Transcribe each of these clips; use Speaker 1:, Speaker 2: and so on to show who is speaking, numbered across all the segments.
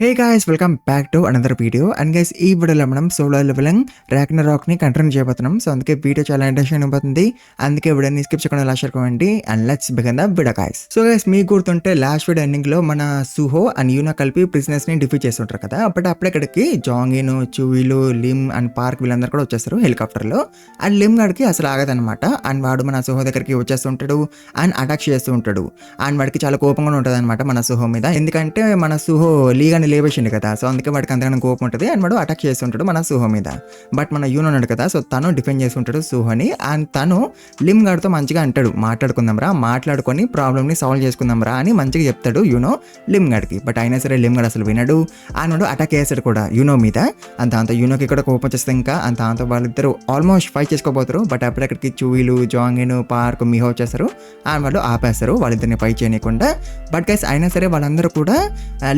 Speaker 1: Hey guys, welcome back to another video. And guys, ఈ వీడియోలో మనం సోలో లెవెలింగ్ రాగ్నరాక్ ని కంటిన్యూ చేయబోతున్నాం. సో అందుకే వీడియో చాలా ఇంట్రెస్టింగ్ అయిపోతుంది. అందుకే వీడియోని స్కిప్ చేయకుండా లాస్ట్ వరకు చూడండి. And let's begin the video guys. So guys, మీకు గుర్తుంటే లాస్ట్ వీడియో ఎండింగ్ లో మన సుహో అండ్ యూనా కలిపి ప్రిజనర్స్ ని డిఫీట్ చేస్తుంటారు కదా. బట్ అప్పుడే ఇక్కడికి జాంగిన్, చూయిలు, లిమ్ అండ్ పార్క్ వీళ్ళందరూ కూడా వచ్చేస్తారు హెలికాప్టర్ లో. అండ్ లిమ్ గడికి అసలు ఆగదనమాట. అండ్ వాడు మన సుహో దగ్గరికి వచ్చేస్తుంటాడు అండ్ అటాక్ చేస్తూ ఉంటాడు. అండ్ వాడికి చాలా కోపంగా ఉంటుంది అనమాట మన సుహో మీద. ఎందుకంటే మన సుహో లీగాని లేవేసిండు కదా. సో అందుకే వాడికి అంతగానో కోపం ఉంటుంది అండ్ వాడు అటాక్ చేస్తుంటాడు మన సుహో మీద. బట్ మన యూన్ ఉన్నాడు కదా, సో తను డిఫెండ్ చేస్తుంటాడు సుహోని. అండ్ తను లిమ్ గాడితో మంచిగా అంటాడు, మాట్లాడుకొని ప్రాబ్లమ్ ని సాల్వ్ చేసుకుందాం రా అని మంచిగా చెప్తాడు యూనో లిమ్ గాడికి. బట్ అయినా సరే లిమ్ గాడు అసలు వినడు. అండ్ వాడు అటాక్ చేస్తాడు కూడా యూనో మీద. అండ్ దాంతో యూనోకి ఇక్కడ కోపం వచ్చేస్తే ఇంకా అండ్ దాంతో వాళ్ళిద్దరు ఆల్మోస్ట్ ఫైట్ చేసుకోబోతారు. బట్ అప్పుడక్కడికి చూయిలు, జాంగిన్, పార్క్, మిహో వచ్చేస్తారు అండ్ వాళ్ళు ఆపేస్తారు వాళ్ళిద్దరిని ఫైట్ చేయకుండా. బట్ గైస్ అయినా సరే వాళ్ళందరూ కూడా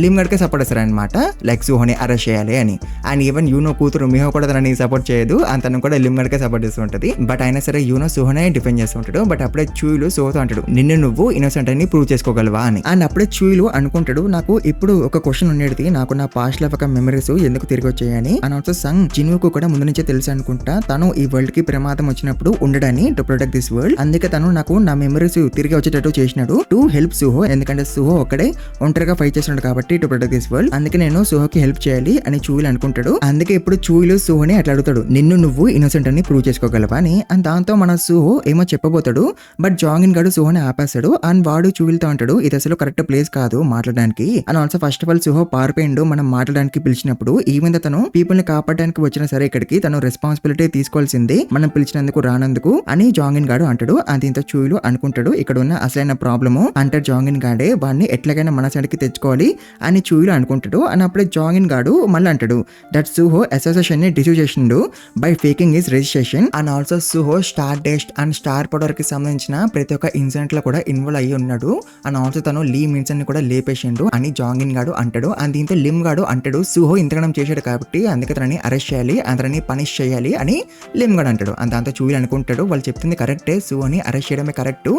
Speaker 1: లిమ్ గాడికే సపోర్ట్ చేస్తారు అనమాట, లైక్ సుహోని అరెస్ట్ చేయాలి అని. అండ్ ఈవెన్ యూనో కూతురు మిహో కూడా తనని సపోర్ట్ చేయదు అండ్ తను కూడా లిమ్ గడికే సపోర్ట్ చేస్తూ ఉంటుంది. బట్ అయినా సరే యూనో సుహోనే డిఫెండ్ చేస్తూ ఉంటాడు. బట్ అప్పుడే చూయిలు సుహోతో అంటాడు, నిన్ను నువ్వు ఇన్నోసెంట్ అని ప్రూవ్ చేసుకోగలవా అని. అండ్ అప్పుడే చూయిలు అనుకుంటాడు, నాకు ఇప్పుడు ఒక క్వశ్చన్ ఉండేది, నాకు నా పాస్ట్ లైఫ్ ఒక మెమరీస్ ఎందుకు తిరిగి వచ్చాయని. అండ్ ఆల్సో సంగ్ జిన్వుకు కూడా ముందు నుంచే తెలుసు అనుకుంటా, తను ఈ వరల్డ్ కి ప్రమాదం వచ్చినప్పుడు ఉండడని, టు ప్రొటెక్ట్ దిస్ వరల్డ్. అందుకే తను నాకు నా మెమరీస్ తిరిగి వచ్చేటట్టు చేసినాడు టు హెల్ప్ సుహో. ఎందుకంటే సుహో ఒక్కడే ఒంటరిగా ఫైట్ చేస్తున్నాడు కాబట్టి టు ప్రొటెక్ట్ దిస్ వరల్డ్. అందుకే నేను సుహోకి హెల్ప్ చేయాలి అని చూయిలు అనుకుంటాడు. అందుకే ఇప్పుడు చూయిలు సుహోని అట్లా అడుగుతాడు, నిన్ను నువ్వు ఇన్నోసెంట్ అని ప్రూవ్ చేసుకోగలవా అని. అండ్ దాంతో మన సుహో ఏమో చెప్పబోతాడు. బట్ జాంగిన్ గాడు సుహోని ఆపేస్తాడు అండ్ వాడు చూయిలతో అంటాడు, ఇది అసలు కరెక్ట్ ప్లేస్ కాదు మాట్లాడడానికి. And also first of all Suho పారిపోయిండు మనం మాట్లాడడానికి పిలిచినప్పుడు. ఈవెన్ తను పీపుల్ ని కాపాడడానికి వచ్చినా సరే ఇక్కడికి తను రెస్పాన్సిబిలిటీ తీసుకోవాల్సింది మనం పిలిచినందుకు రానందుకు అని జాంగిన్ గాడు అంటాడు. అండ్ దీంతో చూయిలు అనుకుంటాడు, ఇక్కడ ఉన్న అసలైన ప్రాబ్లము అంటే జాంగిన్ గాడే, వాడిని ఎట్లాగైనా మన సైడ్కి తెచ్చుకోవాలి అని చూయిలు అనుకుంటాడు. అని అప్పుడే జాంగిన్ గాడు మళ్ళీ అంటాడు, దట్ సుహో అసోసియేషన్ ని డిసీవ్ చేసిండు by faking his registration. And also Suho star dust and star powder కి సంబంధించిన ప్రతి ఒక్క ఇన్సిడెంట్ లో కూడా ఇన్వాల్వ్ అయ్యి ఉన్నాడు. అండ్ ఆల్సో తను లీ మిన్సన్ ని కూడా లేపేసిండు అని జాంగిన్ గాడు అంటాడు. అండ్ దీంతో లిమ్ గాడు అంటాడు, సుహో ఇంతగానం చేశాడు కాబట్టి అందుకే తనని అరెస్ట్ చేయాలి, అతని పనిష్ చేయాలి అని లిమ్ గాడు అంటాడు. అండ్ దాంతో చూయిలు అనుకుంటాడు, వాళ్ళు చెప్తుంది కరెక్టే, సుహోని అరెస్ట్ చేయడమే కరెక్ట్.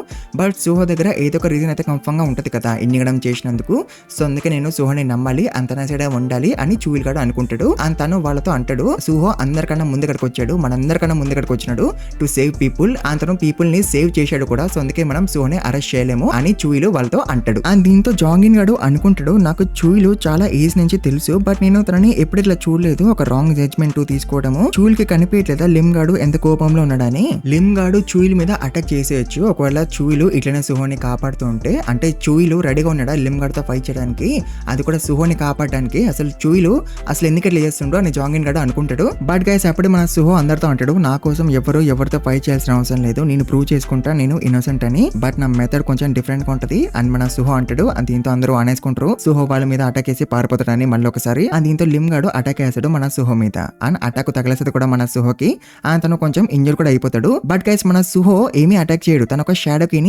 Speaker 1: బట్ సుహో దగ్గర ఏదో ఒక రీజన్ అయితే కన్ఫర్మ్ గా ఉంటది కదా ఇన్నిగడం చేసినందుకు. సో అందుకే నేను సుహోని నమ్మాలి, అంతన సైడ్ ఉండాలి అని చూయిల్ గాడు అనుకుంటాడు. అండ్ తను వాళ్ళతో అంటాడు, సుహో అందరికన్నా ముందు ఇక్కడికి వచ్చాడు, మనందరికన్నా ముందు ఇక్కడికి వచ్చినాడు టు సేవ్ పీపుల్. అండ్ తను పీపుల్ ని సేవ్ చేశాడు కూడా. సో అందుకే మనం సుహోని అరెస్ట్ చేయలేము అని చూయిలు వాళ్ళతో అంటాడు. అండ్ దీంతో జాంగిన్ గాడు అనుకుంటాడు, నాకు చూయిలు చాలా ఏజ్ నుంచి తెలుసు, బట్ నేను తనని ఎప్పుడు ఇట్లా చూడలేదు, ఒక రాంగ్ జడ్జ్మెంట్ తీసుకోవడము. చూయిల్ కి కనిపించట్లేదా లిమ్ గాడు ఎంత కోపంలో ఉన్నాడని. లిమ్ గాడు చూయిల్ మీద అటాక్ చేసేయచ్చు ఒకవేళ చూయిలు ఇట్లనే సుహోని కాపాడుతూ ఉంటే. అంటే చూయిలు రెడీగా ఉన్నాడా లిమ్ గాడితో ఫైట్ చేయడానికి, అది కూడా సుహోని కాపాడడానికి. అసలు చూయిలు అసలు ఎందుకు ఇట్లా చేస్తుండో అని జాంగిన్ గాడు అనుకుంటాడు. బట్ గైస్ అప్పుడు మన సుహో అందరితో అంటాడు, నా కోసం ఎవరితో ఫైట్ చేయాల్సిన అవసరం లేదు, నేను ప్రూవ్ చేసుకుంటా నేను ఇన్నోసెంట్ అని. బట్ నా మెథడ్ కొంచెం డిఫరెంట్ గా ఉంటది అని మన సుహో అంటాడు. అండ్ దీంతో అందరూ అనేసుకుంటారు, సుహో వాళ్ళ మీద అటాక్ చేసి పారిపోతాడని మళ్ళీ ఒకసారి. అండ్ దీంతో లిమ్ గాడు అటాక్ చేస్తాడు మన సుహో మీద. అండ్ అటాక్ తగలేస్తుంది కూడా మన సుహోకి. అండ్ తను కొంచెం ఇంజూర్ కూడా అయిపోతాడు. బట్ గైస్ మన సుహో ఏమీ అటాక్ చేయడు, తన ఒక షాడోకి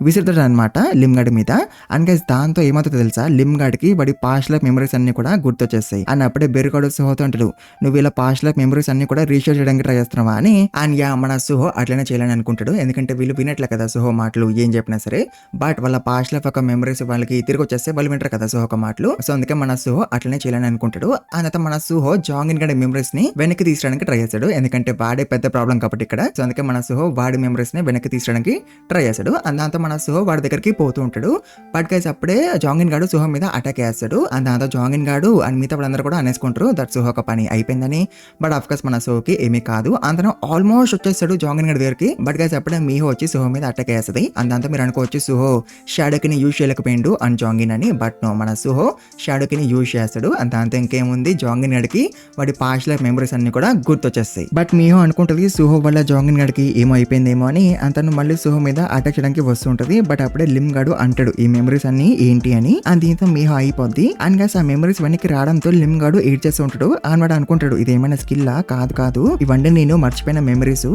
Speaker 1: విసురుతాడు అనమాట లిమ్ గాడి మీద. అండ్ గైస్ దాంతో ఏమవుతుందో తెలుసా, లిమ్ గాడికి వాడి పాస్ట్ లైఫ్ మెమరీస్ అన్ని కూడా గుర్తొచ్చేస్తాయి. అండ్ అప్పుడే బెరుగాడు సుహోతో అంటాడు, నువ్వు ఇలా పాస్ట్ లైఫ్ మెమరీస్ అన్ని కూడా రీషేర్ చేయడానికి ట్రై చేస్తున్నావా అని. అండ్ యా మన సుహో అట్లనే చేయాలని అనుకుంటాడు, ఎందుకంటే వీళ్ళు వినట్లే కదా సుహో మాటలు ఏం చెప్పినా సరే. బట్ వాళ్ళ పాస్ట్ లైఫ్ ఒక మెమరీస్ వాళ్ళకి తిరిగి వచ్చేస్తే వాళ్ళు వింటారు కదా సుహో ఒక మాటలు. సో అందుకే మన సుహో అట్లనే చేయాలని అనుకుంటాడు. అంత మన సుహో జాంగిన్ గడి మెమరీస్ ని వెనక్కి తీసడానికి ట్రై చేస్తాడు, ఎందుకంటే వాడే పెద్ద ప్రాబ్లం కాబట్టి ఇక్కడ. సో అందుకే మన సుహో వాడి మెమరీస్ ని వెనక్కి తీసడానికి ట్రై చేస్తాడు. అండ్ దాంతో మన సుహో వాడి దగ్గరికి పోతూ ఉంటాడు. బట్ గైస్ అప్పుడే జాంగిన్ గాడు సుహో మీద అటాక్ చేస్తాడు. అండ్ దాంతో జాంగిన్ గాడు అండ్ మిగతా వాళ్ళందరూ కూడా అనేసుకుంటారు దట్ సుహో ఒక పని అయిపోయిందని. బట్ ఆఫ్ కోర్స్ మన సుహోకి ఏమీ కాదు. అంతను ఆల్మోస్ట్ వచ్చేస్తాడు జాంగిన్ గాడి దగ్గరికి. బట్ గైస్ అప్పుడే మిహో వచ్చి సుహో మీద అటాక్ చేస్తుంది. అండ్ దాంతో మీరు అనుకోవచ్చు సుహో షాడోకిని యూజ్ చేయలేకపోయిండు అండ్ జాంగిన్ అని. బట్ నో, మన సుహో షాడోకిని యూజ్ చేస్తాడు. అండ్ దాంతో ఇంకేముంది, జాంగిన్ గడికి వాడి పాస్ట్ లైఫ్ మెమరీస్ అన్ని కూడా గుర్తొచ్చేస్తాయి. బట్ మిహో అనుకుంటుంది సుహో వల్ల జాంగిన్ గడికి ఏమో అయిపోయిందేమో అని. అంతను మళ్ళీ సుహో మీద అటాక్ చేయడానికి వస్తుంటది. బట్ అప్పుడే లిమ్ గాడు అంటాడు, ఈ మెమరీస్ అన్ని ఏంటి అని. అండ్ దీంతో మిహో అయిపోద్ది. అండ్ గైస్ ఆ మెమరీస్ వెనక్కి రావడంతో లిమ్ గాడు ఏడ్ చేస్తూ ఉంటాడు. అండ్ వాడు అనుకుంటాడు, ఇది ఏమైనా స్కిల్లా, కాదు ఇవన్నీ నేను మర్చిపోయిన మెమరీస్,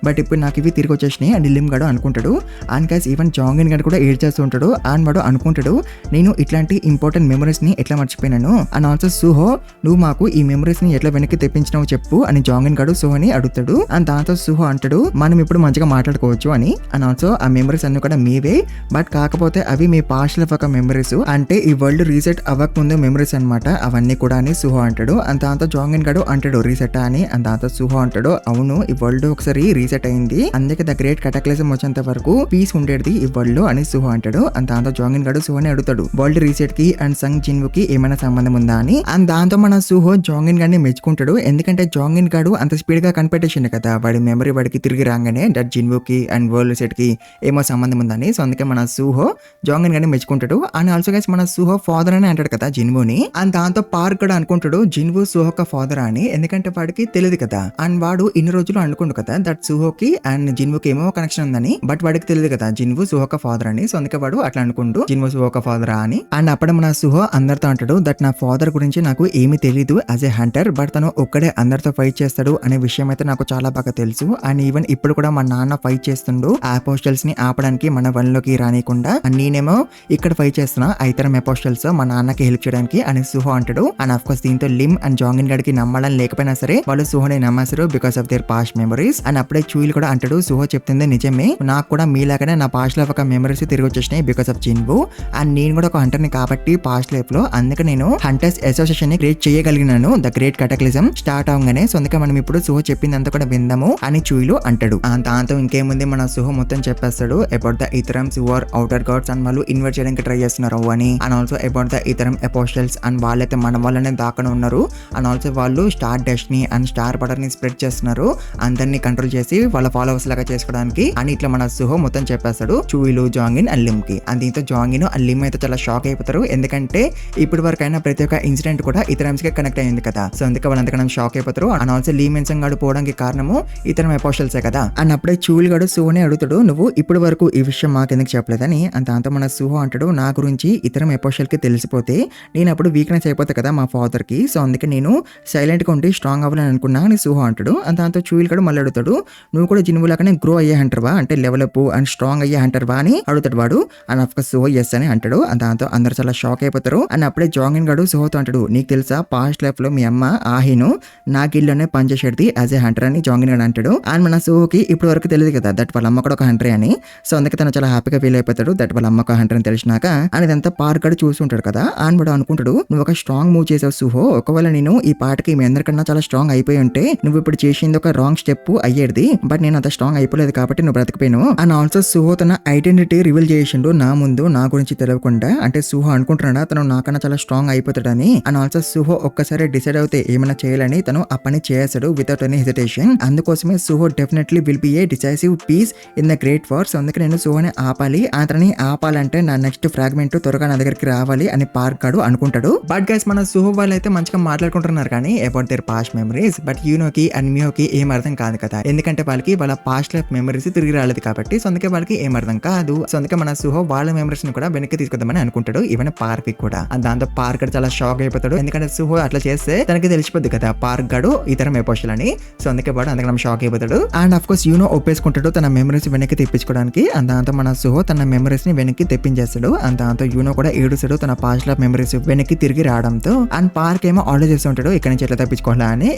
Speaker 1: బట్ ఇప్పుడు నాకు ఇవి తిరిగి వచ్చేసినాయి అని లిమ్ గాడు అనుకుంటాడు. అండ్ గైస్ ఈవెన్ జాంగిన్ గాడు కూడా ఏడ్ చేస్తూ ఉంటాడు. అండ్ వాడు అనుకుంటాడు, నేను ఇట్లాంటి ఇంపార్టెంట్ మెమరీస్ ని ఎట్లా మర్చిపోయినాను. అండ్ ఆల్సో సుహో, నువ్వు మాకు ఈ మెమరీస్ ని ఎట్లా వెనక్కి తెప్పించినావు చెప్పు అని జాంగిన్ గాడు సుహోని అడుగుతాడు. అండ్ దాంతో సుహో అంటాడు, మనం ఇప్పుడు మంచిగా మాట్లాడుకోవచ్చు అని. అండ్ ఆల్సో ఆ మెమరీస్ అన్ని కూడా మీవే, బట్ కాకపోతే అవి మీ పాస్ట్ లైఫ్ ఒక మెమరీస్. అంటే ఈ వరల్డ్ రీసెట్ అవ్వక ముందు మెమరీస్ అనమాట అవన్నీ కూడా అని సుహో అంటాడు. అండ్ దాంతో జాంగిన్ గడు అంటాడు రీసెట్ అని. అండ్ దాంతో సుహో అంటాడు అవును ఈ వరల్డ్ ఒకసారి రీసెట్ అయింది, అందుకే ద గ్రేట్ కటాక్లిజం వచ్చేంత వరకు పీస్ ఉండేది ఈ వరల్డ్ అని సుహో అంటాడు. అండ్ దాంతో జాంగిన్ గడు సుహోని అడుగుతాడు వరల్డ్ రీసెట్ కి అండ్ సంగ్ జిన్వు కి ఏమైనా సంబంధం ఉందా అని. అండ్ దాంతో మన సుహో జాంగిన్ గడిని మెచ్చుకుంటాడు. ఎందుకంటే జాంగిన్ గడు అంత స్పీడ్ గా కనిపెట్టేసిండు కదా వాడి మెమరీ వాడికి తిరిగి రాగానే దట్ జిన్వు కి అండ్ వరల్డ్ రీసెట్ కి ఏమో సంబంధం ఉందని. సో అందుకే మన సుహో జాంగిన్ గడిని మెచ్చుకుంటాడు. అండ్ ఆల్సో గైస్ మన సుహో ఫాదర్ అని అంటాడు కదా జిన్వుని. అండ్ దాంతో పార్క్ కూడా అనుకుంటాడు జిన్వు సుహోక ఫాదర్ అని, ఎందుకంటే వాడికి తెలియదు కదా. అండ్ వాడు ఇన్ని రోజులు అనుకుంటు కదా దట్ సుహోకి అండ్ జిన్వుకి ఏమో కనెక్షన్ ఉందని, బట్ వాడికి తెలియదు కదా జిన్వు సుహోక ఫాదర్ అని. సో అందుకే వాడు అట్లా అనుకుంటూ జిన్వు సుహోక ఫాదర్ అని. అండ్ అప్పుడు మన సుహో అందరితో అంటాడు దట్ నా ఫాదర్ గురించి నాకు ఏమీ తెలియదు యాజ్ ఏ హంటర్, బట్ తను ఒక్కడే అందరితో ఫైట్ చేస్తాడు అనే విషయం అయితే నాకు చాలా బాగా తెలుసు. అండ్ ఈవెన్ ఇప్పుడు కూడా మా నాన్న ఫైట్ చేస్తుండు ఆ అపోస్టల్స్ ని ఆపడానికి మన వన్లోకి రానియకుండా, అండ్ నేనేమో ఇక్కడ ఫైట్ చేస్తున్నా ఇతరం అపోస్టల్స్ మా నాన్నకి హెల్ప్ చేయడానికి అని సుహో అంటాడు. అండ్ ఆఫ్ కోర్స్ దీంతో లిమ్ అండ్ జాంగిన్ గడికి నమ్మడం లేకపోయినా సరే వాళ్ళు సుహోని నమ్మేశారు because of their past memories. And అప్పుడే చూయిల్ కూడా అంటాడు సుహో చెప్తుంది నిజమే, నాకు కూడా మీలాగానే నా పాస్ట్ లైఫ్ ఒక మెమరీస్ తిరిగి వచ్చేసినాయి బికాస్ ఆఫ్ జిన్వు. అండ్ నేను కూడా ఒక హంటర్ ని కాబట్టి పాస్ట్ లైఫ్ లో, అందుకే నేను హంటర్స్ అసోసియేషన్ ని క్రియేట్ చేయగలిగినాను ద గ్రేట్ కటాక్లిజం స్టార్ట్ అవగానే. సో అందుకే మనం ఇప్పుడు సుహో చెప్పిందంతా కూడా విందాము అని చూయిలు అంటాడు. దాంతో ఇంకేముంది మన సుహో మొత్తం చెప్పేస్తాడు about the Itarims who are outer gods and వాళ్ళు ఇన్వైట్ చేయడానికి ట్రై చేస్తున్నారు అని. And also about the Itarim apostles and వాళ్ళైతే మన వాళ్ళనే దాకనే ఉన్నారు. అండ్ ఆల్సో వాళ్ళు star destiny and star butter ని స్ప్రెడ్ చేస్తున్నారు అందరినీ కంట్రోల్ చేసి వాళ్ళ ఫాలోవర్స్ లాగా చేసుకోవడానికి అని ఇట్లా మన సుహో మొత్తం చెప్పేస్తాడు చూయిలు జాంగిన్ అండ్ లిమ్ కి. అండ్ దీంతో జాంగిన్ అండ్ లిమ్ అయితే చాలా షాక్ అయిపోతారు, ఎందుకంటే ఇప్పటి వరకు అయినా ప్రతి ఒక్క ఇన్సిడెంట్ కూడా ఇతరమ్స్ కి కనెక్ట్ అయ్యింది కదా. సో అందుకే వాళ్ళంతకన్నా షాక్ అయిపోతారు. అండ్ ఆల్సో లీ మెన్సన్ గాడు పోవడానికి కారణము ఇతరం అపోస్టల్సే కదా. అండ్ అప్పుడే చూయిల్ గాడు సుహోని అడుగుతాడు నువ్వు ఇప్పటి వరకు ఈ విషయం మాకెందుకు చెప్పలేదని. అండ్ దాంతో మన సుహో అంటాడు నా గురించి ఇతరం అపోస్టల్ కి తెలిసిపోతే నేను అప్పుడు వీక్నెస్ అయిపోతా కదా మా ఫాదర్ కి, సో అందుకే నేను సైలెంట్ గా ఉండి స్ట్రాంగ్ అవ్వాలని అనుకున్నా అని సుహో అంటాడు. అండ్ దాంతో చూయిల్ గాడు మళ్ళీ అడుగుతాడు నువ్వు కూడా జిన్వు లాగానే గ్రో అయ్యే హంటర్వా అంటే లెవెల్ అప్ అండ్ స్ట్రాంగ్ అయ్యే హంటర్వా అని అడుగుతాడు వాడు. అండ్ ఆఫ్ కోర్స్ సుహో ఎస్ అని అంటాడు. అండ్ దాంతో అందరు చాలా షాక్ అయిపోతారు. అండ్ అప్పుడే జాంగిన్ గాడు సుహోతో అంటాడు నీకు తెలుసా పాస్ట్ లైఫ్ లో మీ అమ్మ ఆహిను నా గిల్లోనే పనిచేసేది యాజ్ ఏ హంటర్ అని జాంగిన్ గాడు అంటాడు. అండ్ మన సుహోకి ఇప్పుడు వరకు తెలియదు కదా దట్ వాళ్ళ అమ్మ కూడా ఒక హంటరే అని. సో అందుకే తను చాలా హ్యాపీగా ఫీల్ అయిపోతాడు దట్ వాళ్ళ అమ్మ ఒక హంటర్ అని తెలిసినాక. అండ్ ఇదంతా పార్క్ గడు చూస్తుంటాడు కదా. అండ్ వాడు అనుకుంటాడు నువ్వు ఒక స్ట్రాంగ్ మూవ్ చేసావు సుహో, ఒకవేళ నేను ఈ పాటకి మీ అందరికన్నా చాలా స్ట్రాంగ్ అయిపోయి ఉంటే నువ్వు ఇప్పుడు చేసింది ఒక రాంగ్ స్టెప్ అయ్యేది, బట్ నేను అంత స్ట్రాంగ్ అయిపోలేదు కాబట్టి నువ్వు బ్రతికిపోయాను. అండ్ ఆల్సో సుహో తన ఐడెంటిటీ రివీల్ చేసిండు నా ముందు నా గురించి తెలియకుండా. అంటే సుహో అనుకుంటున్నాడా తను నాకన్నా చాలా స్ట్రాంగ్ అయిపోతాడని. అండ్ ఆల్సో సుహో ఒక్కసారి డిసైడ్ అవుతే ఏమైనా చేయాలని తను ఆ పని చేస్తాడు వితౌట్ ఎనీ హెసిటేషన్. అందుకోసమే Suho definitely will be a decisive piece in the great war. So అందుకే నేను సుహోని ఆపాలి, అతని ఆపాలంటే నా నెక్స్ట్ ఫ్రాగ్మెంట్ త్వరగా నా దగ్గరికి రావాలి అని పార్క్ గాడు అనుకుంటాడు. బట్ గైస్ మన సుహో వాళ్ళు అయితే మంచిగా మాట్లాడుకుంటున్నారు కానీ about their past memories. But యూనోకి అండ్ మియోకి ఏం అర్థం కాదు కదా, ఎందుకంటే వాళ్ళకి వాళ్ళ పాస్ట్ లైఫ్ మెమరీస్ తిరిగి రాలేదు కాబట్టి. సో అందుకే వాళ్ళకి ఏం అర్థం కాదు. సో అందుకే మన సుహో వాళ్ళ మెమరీస్ ని కూడా వెనక్కి తీసుకొద్దామని అనుకుంటాడు, ఈవెన్ పార్క్ కూడా. దాంతో పార్క్ చాలా షాక్ అయిపోతాడు, ఎందుకంటే సుహో అట్లా చేస్తే తనకి తెలిసిపోద్ది కదా పార్క్ గాడు ఇతరం అపోస్టల్ అని. సో అందుకే వాడు అందుకని షాక్ అయిపోతాడు. అండ్ ఆఫ్ కోర్స్ యూనో ఒప్పేసుకుంటాడు తన మెమరీస్ వెనక్కి తెప్పించుకోవడానికి. అండ్ దాంతో మన సుహో తన మెమరీస్ ని వెనక్కి తెప్పించేస్తాడు. అండ్ దాంతో యూనో కూడా ఏడుస్తాడు తన పాస్ట్ లైఫ్ మెమరీస్ వెనక్కి తిరిగి రావడంతో. అండ్ పార్క్ ఏమో ఆర్డర్ చేస్తూ ఉంటాడు ఇక్కడ నుంచి ఎట్లా తప్పించుకోవాలా అని.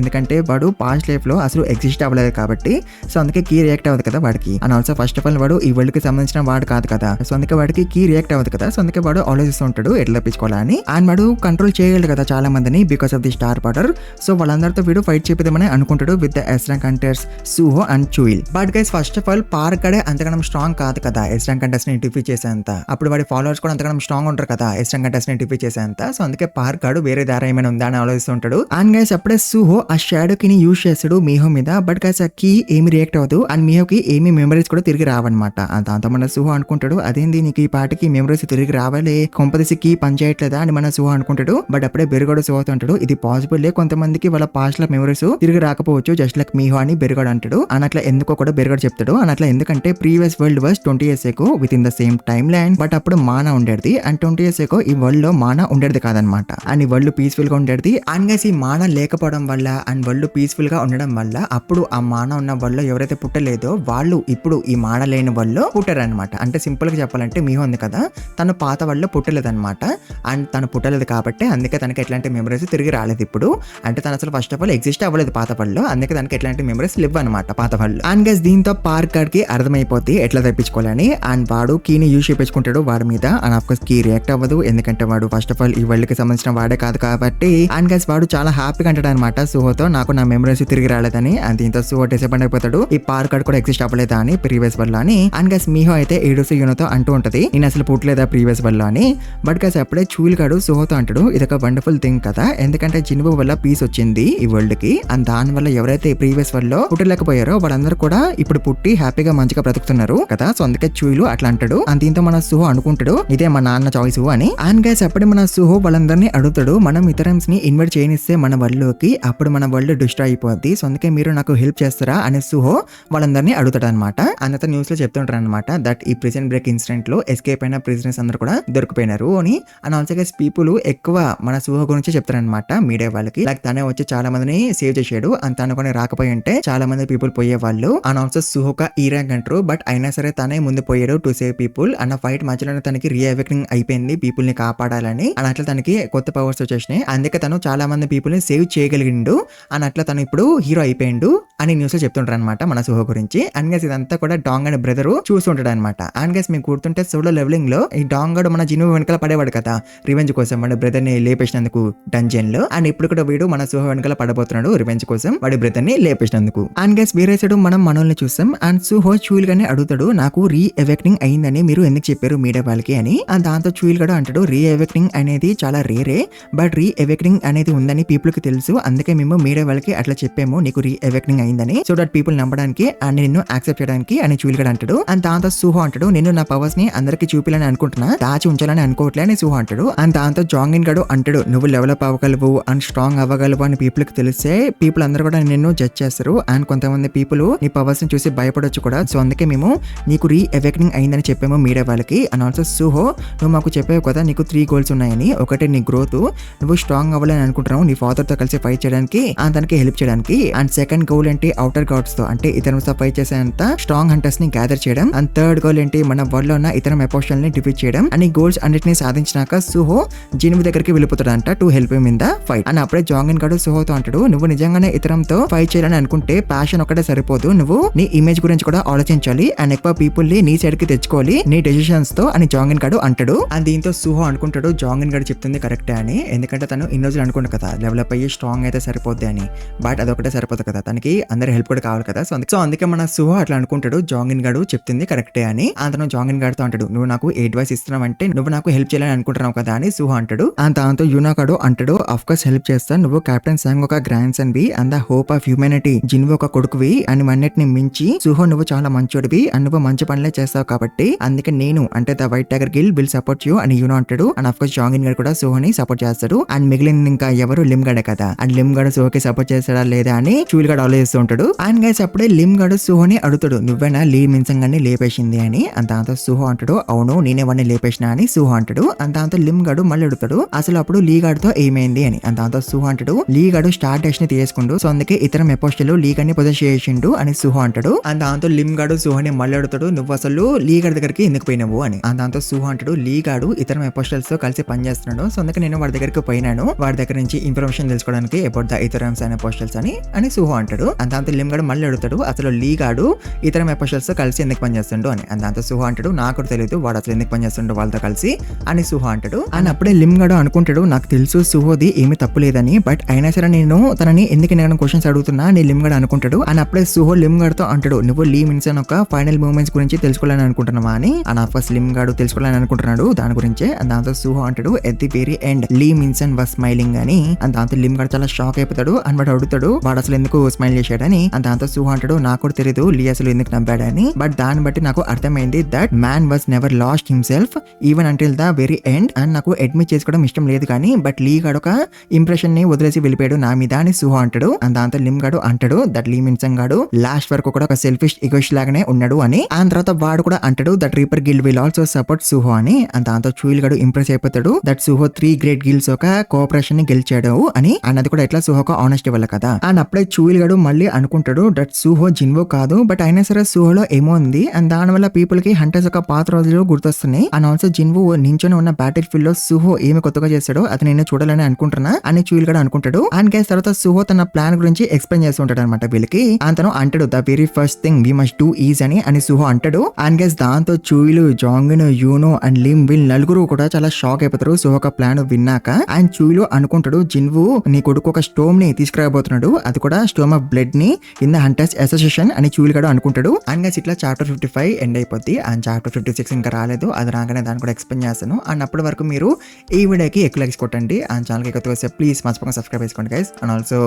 Speaker 1: ఎందుకంటే వాడు పాస్ట్ లైఫ్ లో అసలు ఎగ్జిస్ట్ అవ్వలేదు కాబట్టి. సో అందుకే కీ రియాక్ట్ అవ్వదు కదా వాడికి. And also first of all వాడు ఈ వరల్డ్ కి సంబంధించిన వాడు కాదు కదా. సో అందుకే వాడికి కీ రియాక్ట్ అవ్వదు కదా. సో అందుకే వాడు ఆలోచిస్తూ ఉంటాడు ఎట్లా తప్పించుకోవాలా అని. అండ్ వాడు కంట్రోల్ చేయగలడు కదా చాలా మందిని because of the star powder. So వాళ్ళందరితో వీడు ఫైట్ చేపిద్దామని అనుకుంటాడు with the S rank hunters Suho and Chuil. But guys first of all Park గడే అంతగానం స్ట్రాంగ్ కాదు కదా ఎస్ ర్యాంక్ హంటర్స్ ని డిఫీట్ చేసేంత. అప్పుడు వాడి ఫాలోవర్స్ కూడా అంతగానం స్ట్రాంగ్ ఉంటారు కదా ఎస్ ర్యాంక్ హంటర్స్ ని డిఫీట్ చేసేంత. సో అందుకే పార్క్ గాడు వేరే దారి ఏమైనా ఉందా అని ఆలోచిస్తుంటాడు. అండ్ గైస్ అప్పుడే సుహో ఆ షాడో కిని యూజ్ చేస్తాడు మీహో మీద. బట్ గైస్ ఆ కీ ఏమి రియాక్ట్ అవ్వదు అండ్ మీహోకి ఏమి మెమరీస్ కూడా తిరిగి రావన్నమాట. దాంతో మన సుహో అనుకుంటాడు అదేంది నీకు ఈ పాటకి మెమరీస్ తిరిగి రావాలి, కొంపదీసి కీ పని చేయట్లేదా అని మన సుహో అనుకుంటాడు. బట్ అప్పుడే బెరుగాడు సుహోతో అంటాడు ఇది పాసిబుల్ కొంతమందికి వాళ్ళ పాస్ట్ లో మెమరీస్ తిరిగి రాకపోవచ్చు జస్ట్ లైక్ మీహో అని బెరుగాడు అంటాడు. అని అట్లా ఎందుకో కూడా బెరుగాడు చెప్తాడు. అని అట్లా ఎందుకంటే previous world was 20 years ago with in the same time line. But అప్పుడు మానా ఉండేది అండ్ 20 years ago ఈ వరల్డ్ లో మానా ఉండేది కాదనమాట. అండ్ ఈ వరల్డ్ పీస్ఫుల్ గా ఉండేది. అండ్ గైస్ ఈ మానా లేకపోవడం వల్ల అండ్ వరల్డ్ పీస్ఫుల్ గా ఉండడం వల్ల అప్పుడు ఆ మానా ఉన్న వరల్డ్ లో ఎవరైతే పుట్టలేదో వాళ్ళు ఇప్పుడు ఈ మానా లేని వరల్డ్ లో పుట్టారనమాట. అంటే సింపుల్ గా చెప్పాలంటే మీహో ఉంది కదా తను పాత వరల్డ్ లో పుట్టలేదు అనమాట. అండ్ తను పుట్టలేదు కాబట్టి అందుకే తనకి ఎట్లాంటి మెమరీస్ తిరిగి రాలేదు ఇప్పుడు. అంటే తను అసలు ఫస్ట్ ఆఫ్ ఆల్ ఎగ్జిస్ట్ అవ్వలేదు పాత వరల్డ్ లో, అందుకే తనకి ఎట్లాంటి మెమరీస్ లేవు అనమాట పాత వరల్డ్. అండ్ గైస్ దీంతో పార్క్ గాడికి అర్థమైపోద్ది ఎట్లా తెప్పించుకోవాలని. అండ్ వాడు కీని యూజ్ చేయించుకుంటాడు వాడి మీద. అండ్ ఆఫ్ కోర్స్ కీ రియాక్ట్ అవ్వదు ఎందుకంటే వాడు ఫస్ట్ ఆఫ్ ఆల్ ఈ వరల్డ్ కి సంబంధించిన వాడే కాదు కాబట్టి అండ్ గైస్ వాడు చాలా హ్యాపీగా అంటాడు అనమాట సుహోతో, నాకు నా మెమరీస్ తిరిగి రాలేదని. అండ్ దీంతో సుహో డిసప్పాయింట్ అయిపోతాడు, ఈ పార్క్ కూడా ఎగ్జిస్ట్ అవ్వలేదా అని ప్రీవియస్ వల్ల అని. అండ్ గైస్ మిహో అయితే ఏడుస్తూ యూనోతో అంటూ ఉంటది, నేను అసలు పుట్టలేదా ప్రీవియస్ వల్ల అని. బట్ గైస్ అప్పుడే చూల్ గాడు సుహోతో అంటాడు, ఇదొక వండర్ఫుల్ థింగ్ కదా, ఎందుకంటే జిన్వో వల్ల పీస్ వచ్చింది ఈ వరల్డ్ కి. అండ్ దాని వల్ల ఎవరైతే ప్రీవియస్ వల్ల పుట్టలేకపోయారో వాళ్ళందరూ కూడా ఇప్పుడు పుట్టి హ్యాపీగా మంచిగా బ్రతుకుతున్నారు కదా. సో అందుకే చూయిలు అట్లా అంటాడు. అండ్ దీంతో మన సుహో అనుకుంటాడు, ఇదే మా నాన్న చాయిస్ అని. అండ్ గైస్ అప్పుడే మన సుహో వాళ్ళందరినీ అడుగుతాడు, మనం ఇతరమ్స్ ని ఇన్వైట్ చేయనిస్తే మన వరల్డ్లోకి అప్పుడు మన వరల్డ్ డిస్ట్రాయ్ అయిపోద్ది, సో అందుకే మీరు నాకు హెల్ప్ చేస్తారా అని సుహో వాళ్ళందరినీ అడుగుతాడు అనమాట. అన్నత న్యూస్ లో చెప్తుంటారు అనమాట దట్ ఈ ప్రిజన్ బ్రేక్ ఇన్సిడెంట్ లో ఎస్కేప్ అయిన ప్రిజనర్స్ అందరూ కూడా దొరికిపోయినారు అని. అండ్ ఆల్సో గైస్ పీపుల్ ఎక్కువ మన సుహో గురించి చెప్తారనమాట మీడియా వాళ్ళకి, లైక్ తనే వచ్చి చాలా మందిని సేవ్ చేసాడు అండ్ తను కొన్ని రాకపోయి ఉంటే చాలా మంది పీపుల్ పోయే వాళ్ళు. అండ్ ఆల్సో సుహోక ఈ ర్యాంక్ అంటారు, బట్ అయినా సరే తనే ముందు పోయాడు టు సేవ్ పీపుల్. అన్న ఫైట్ మధ్యలో తనకి రీఅవేకనింగ్ అయిపోయింది పీపుల్ ని కాపాడాలని. అండ్ అట్లా తనకి కొత్త పవర్స్ వచ్చేసినాయి, అందుకే తను చాలా మంది పీపుల్ ని సేవ్ చేయగలిగిండు. అండ్ అట్లా తను ఇప్పుడు హీరో అయిపోయిండు అని న్యూస్ లో చెప్తుంటారు అనమాట మన సుహో గురించి. అండ్ గైస్ ఇదంతా కూడా డాంగ్ అనే బ్రదర్ చూస్తుంటాడు అనమాట. అండ్ గైస్ మీకు గుర్తుంటే సోలో లెవెలింగ్ లో ఈ డాంగ్ గడు మన జిన్వో వెనకాల పడేవాడు కదా రివెంజ్ కోసం, వాడి బ్రదర్ ని లేపేసినందుకు డంజన్ లో. అండ్ ఇప్పుడు కూడా వీడు మన సుహో వెనకాల పడబోతున్నాడు రివెంజ్ కోసం వాడి బ్రదర్ ని లేపేసినందుకు. అండ్ గైస్ వేరే సైడ్ మనం మనల్ని చూస్తాం. అండ్ సుహో చూయిల్ గానే అడుగుతాడు, నాకు రీ అవేకనింగ్ అయిందని మీరు ఎందుకు చెప్పారు మీడియా వాళ్ళకి అని. అండ్ దాంతో చూయిల్ గడు అంటాడు, రీ అవేకనింగ్ అనేది చాలా రేరే, బట్ రీ అవేకనింగ్ అనేది ఉందని పీపుల్ కి తెలుసు, అందుకే మేము మీడియా వాళ్ళకి అట్లా చెప్పాము నీకు రీ అవేకనింగ్ అయిందని, సో దట్ పీపుల్ నమ్మడానికి అండ్ నిన్ను యాక్సెప్ట్ చేయడానికి అని చూయిల్ గడు అంటాడు. అండ్ దాంతో సుహో అంటాడు, నేను నా పవర్స్ ని అందరికి చూపించాలని అనుకుంటున్నా, దాచి ఉంచాలని అనుకోవట్లే అని సుహో అంటాడు. అండ్ దాంతో జాంగిన్ గడు అంటాడు, నువ్వు డెవలప్ అవ్వగలవు అండ్ స్ట్రాంగ్ అవ్వగలవు అని పీపుల్ కి తెలిస్తే పీపుల్ అందరూ కూడా నిన్ను జడ్జ్ చేస్తారు అండ్ కొంతమంది పీపుల్ నీ పవర్స్ ని చూసి భయపడొచ్చు కూడా, సో అందుకే మేము నీకు రీ అవేకనింగ్ అయిందని చెప్పాము మీడియా వాళ్ళకి. అండ్ ఆల్సో సుహో నువ్వు మాకు చెప్పావు కదా నీకు 3 గోల్స్ ఉన్నాయని, ఒకటి నీ గ్రోత్, నువ్వు స్ట్రాంగ్ అవ్వాలని అనుకుంటున్నావు నీ ఫాదర్ తో కలిసి ఫైట్ చేయడానికి అండ్ తనకి హెల్ప్ చేయడానికి. అండ్ సెకండ్ గోల్ ఏంటి అవుటర్ గాడ్స్ తో అంటే ఇతరులతో ఫైట్ చేసేంత స్ట్రాంగ్ హంటర్స్ ని గ్యాదర్ చేయడం. అండ్ థర్డ్ గోల్ ఏంటి మన వరల్డ్ లో ఉన్న ఇతర ఎపోషల్ ని డిఫీట్ చేయడం. అని గోల్స్ అన్నిటిని సాధించినాక సుహో జిన్వో దగ్గరికి వెళ్ళిపోతాడంట to help him in the fight. And అప్పుడే జాంగిన్ గడు సుహోతో అంటాడు, నువ్వు నిజంగానే ఇతరంతో ఫైట్ చేయాలని అనుకుంటే ప్యాషన్ ఒకటే సరిపోదు, నువ్వు నీ ఇమేజ్ గురించి కూడా ఆలోచించాలి అండ్ ఎక్కువ పీపుల్ ని నీ సైడ్ కి తెచ్చుకోవాలి నీ డెసిషన్స్ తో అని జాంగిన్ గడు అంటాడు. అండ్ దీంతో సుహో అనుకుంటాడు జాంగిన్ గడు చెప్తుంది కరెక్టే అని, ఎందుకంటే తను ఇన్ని రోజులు అనుకుంటా కదా డెవలప్ అయ్యి స్ట్రాంగ్ అయితే సరిపోద్ది అని, బట్ అదొకటే సరిపోదు కదా, తనకి అందరి హెల్ప్ కూడా కావాలి కదా. సో అందుకే మన సుహో అట్లా అనుకుంటాడు జాంగిన్ గడు చెప్తుంది కరెక్టే అని. అతను జాంగిన్ గడుతో అంటాడు, నువ్వు నాకు అడ్వైస్ ఇస్తున్నావు అంటే నువ్వు నాకు హెల్ప్ చేయాలని అనుకుంటున్నావు కదా అని సుహో అంటాడు. అండ్ దాంతో యునాగడు అంటాడు, అఫ్ కోర్స్ హెల్ప్ చేస్తాను, నువ్వు కెప్టెన్ సాంగ్ ఒక గ్రాండ్ సన్ వి and the hope of humanity, Jinwoo ఒక కొడుకువి అని అన్నిటిని మించి సుహో నువ్వు చాలా మంచోడివి అండ్ నువ్వు మంచి పనులే చేస్తావు కాబట్టి అందుకే నేను అంటే the white tiger Gill will support you అని యూనో అంటాడు. అండ్ అఫ్ కోర్స్ జాంగిన్ గడు కూడా సుహోని సపోర్ట్ చేస్తాడు. అండ్ మిగిలిన ఇంకా ఎవరు లిమ్ గడే కదా, అండ్ లిమ్ గడు సుహోకి సపోర్ట్ చేస్తాడా లేదా అని చూయిల్ గడు ఆలోచిస్తూ ఉంటాడు. అండ్ గైస్ అప్పుడే లిమ్ గడు సుహోని అడుగుతాడు, నువ్వేనా లీ మిన్సంగ్ గాని లేపేసింది అని. అండ్ దాంతో సుహో అంటాడు, అవును నేనే వాడిని లేపేసిన అని సుహో అంటాడు. అండ్ దాంతో లిమ్ గడు మళ్ళీ అడుగుతాడు, అసలు అప్పుడు లీ గడుతో ఏమైంది అని. అండ్ దాంతో సుహో అంటాడు, లీ గడు స్టార్ డాష్ ని తీసుకుండు, సో అందుకే ఇతర ఎపోస్టల్ లీ గడిని పొజెస్ చేసిండు అని సుహో అంటాడు. అండ్ దాంతో లిమ్ గడు సుహోని మళ్ళీ అడుగుతాడు, నువ్వు అసలు లీ గడి దగ్గరికి ఎందుకు పోయినావు అని. అండ్ దాంతో సుహో అంటాడు, లీ గడు ఇతర ఎపోస్టల్స్ తో కలిసి పనిచేస్తున్నాడు, సో అందుకే నేను వాడి దగ్గరికి పోయినాను వాడి దగ్గర నుంచి ఇన్ఫర్మేషన్ తెలుసుకోవడానికి అబౌట్ ద ఇతరమ్స్ అండ్ ఎపోస్టల్స్ అని సుహో అంటాడు. అండ్ దాంతో లిమ్ గడు మళ్ళీ అడుగుతాడు, అసలు లీ గడు ఇతర ఎపోస్టల్స్ తో కలిసి ఎందుకు పనిచేస్తుండో అని. అండ్ దాంతో సుహో అంటాడు, నాకు తెలియదు వాడు అసలు ఎందుకు పనిచేస్తుండో వాళ్ళతో కలిసి అని సుహో అంటాడు. అండ్ అప్పుడే లిమ్ గడు అనుకుంటాడు, నాకు తెలుసు సుహోది ఏమీ తప్పు లేదని, బట్ అయినా సరే నేను తనని ఎందుకు నేను క్వశ్చన్స్ అడుగుతున్నా అని లిమ్ గడు అనుకుంటాడు. అండ్ అప్పుడే సుహో లిమ్ గడుతో అంటాడు, నువ్వు లీ మిన్సన్ ఒక ఫైనల్ మూమెంట్స్ గురించి తెలుసుకోవాలని అనుకుంటున్నావా అని. అండ్ ఫస్ట్ లిమ్ గడు తెలుసుకోవాలని అనుకుంటున్నాడు దాని గురించే. అండ్ దాంతో సుహో అంటాడు, at the very end Lee Minsun was smiling అని. అండ్ దాంతో లిమ్ గడు చాలా షాక్ అయిపోతాడు. అండ్ వాడు అడుగుతాడు వాడు అసలు ఎందుకు స్మైల్ చేశాడని. అండ్ దాంతో సుహో అంటాడు, నాకు కూడా తెలియదు లీ అసలు ఎందుకు నవ్వాడని, బట్ దాన్ని బట్టి నాకు అర్థమైంది that man was never lost himself even until the very end. And నాకు అడ్మిట్ చేసుకోవడం ఇష్టం లేదు కానీ బట్ లీ గడు ఒక ఇంప్రెషన్ ని వదిలేసి వెళ్ళిపోయాడు నా మీద అని సుహో అంటాడు. అండ్ దాంతో లిమ్ గడు అంటాడు దట్ లీ మిన్సన్ గాడు లాస్ట్ వరకు కూడా ఒక సెల్ఫిష్ ఈగోయిస్ట్ లాగానే ఉన్నాడు అని. ఆ తర్వాత వాడు కూడా అంటాడు that reaper guild will also support Suho అని. అండ్ దాంతో చూయిల్ గడు ఇంప్రెస్ అయిపోతాడు దట్ సుహో 3 గ్రేట్ గిల్డ్స్ ఒక కోఆపరేషన్ ని గెలిచాడు అని. అండ్ అది కూడా ఎట్లా సుహోకు ఆనెస్టీ వల్ల కదా. అండ్ అప్పుడే చూయిల్ గడు మళ్ళీ అనుకుంటాడు దట్ సుహో జిన్వో కాదు, బట్ అయినా సరే సుహోలో ఏమో ఉంది అండ్ దాని వల్ల పీపుల్ కి హంటర్స్ ఒక పాత రోజులు గుర్తొస్తున్నాయి. అండ్ ఆల్సో జిన్వో నించొని ఉన్న బ్యాటిల్ ఫీల్డ్ లో సుహో ఏమి కొత్తగా చేస్తాడో అది నేను చూడాలని అనుకుంటున్నా అని చూయిల్ గడు అనుకుంటాడు. అండ్ గైస్ తర్వాత సుహో తన ప్లాన్ గురించి ఎక్స్ప్లెయిన్ చేస్తూ ఉంటాడు అనమాట వీళ్ళకి. అంతను అంటాడు the very first thing we must do is అని సుహో అంటాడు. అండ్ గైస్ దాంతో చూయిలు జాంగిన్ యూనో అండ్ లిమ్ వీళ్ళు నలుగురు కూడా చాలా షాక్ అయిపోతారు. సో ఒక ప్లాన్ విన్నాక అండ్ చూయిలో అనుకుంటాడు జిన్వు నీ కొడుకు ఒక స్టోమ్ ని తీసుకురాబోతున్నాడు, అది కూడా స్టోమ్ ఆఫ్ బ్లడ్ ని ఇన్ ద హంటర్స్ అసోసియేషన్ అని చూయిలు కూడా అనుకుంటాడు. అండ్ గైస్ ఇట్లా చాప్టర్ 55 ఎండ్ అయిపోద్ది. అండ్ చాప్టర్ 56 ఇంకా రాలేదు, అది రాగానే దాన్ని కూడా ఎక్స్ప్లెయిన్ చేస్తాను. అండ్ అప్పటి వరకు మీరు ఈ వీడియోకి ఎక్కువ లైక్స్ కొట్టండి అండ్ ఛానల్కి ఎక్కువ వస్తే ప్లీజ్ మర్చిపోకుండా సబ్స్క్రైబ్ చేసుకోండి గైస్. అండ్ ఆల్సో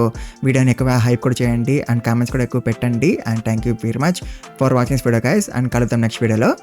Speaker 1: వీడియోని ఎక్కువ హైప్ కూడా చేయండి అండ్ కామెంట్స్ కూడా ఎక్కువ పెట్టండి. And thank you very much for watching this video guys. And కలుద్దాం నెక్స్ట్ వీడియోలో.